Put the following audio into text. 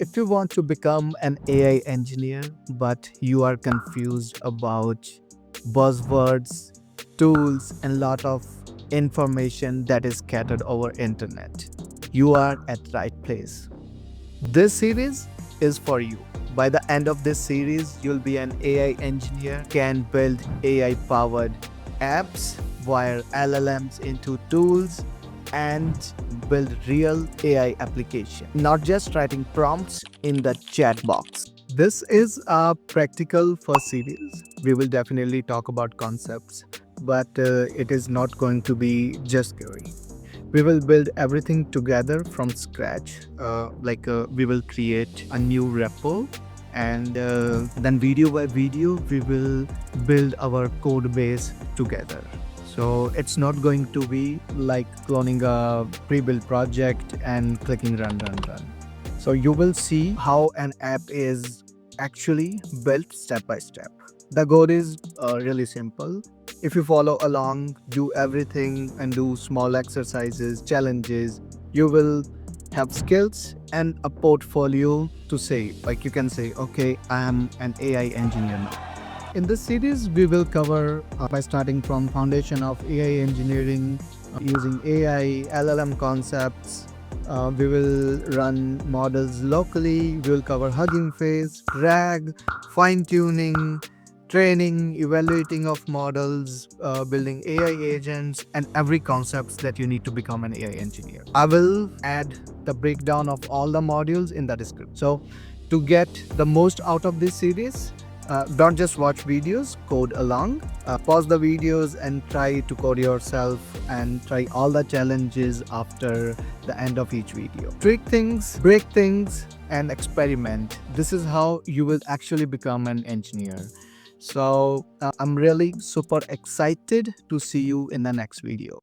If you want to become an AI engineer, but you are confused about buzzwords, tools, and lot of information that is scattered over internet, you are at right place. This series is for you. By the end of this series, you'll be an AI engineer, can build AI-powered apps, wire LLMs into tools, and build real AI application, not just writing prompts in the chat box. This is a practical first series. We will definitely talk about concepts, but it is not going to be just theory. We will build everything together from scratch. We will create a new repo, and then video by video, we will build our code base together. So it's not going to be like cloning a pre-built project and clicking run. So you will see how an app is actually built step by step. The code is really simple. If you follow along, do everything and do small exercises, challenges, you will have skills and a portfolio to say. Like you can say, okay, I am an AI engineer now. In this series, we will cover by starting from foundation of AI engineering, using AI, LLM concepts. We will run models locally. We will cover Hugging Face, RAG, fine-tuning, training, evaluating of models, building AI agents, and every concepts that you need to become an AI engineer. I will add the breakdown of all the modules in the description. So to get the most out of this series, don't just watch videos, code along. Pause the videos and try to code yourself and try all the challenges after the end of each video. Trick things, break things, and experiment. This is how you will actually become an engineer. So I'm really super excited to see you in the next video.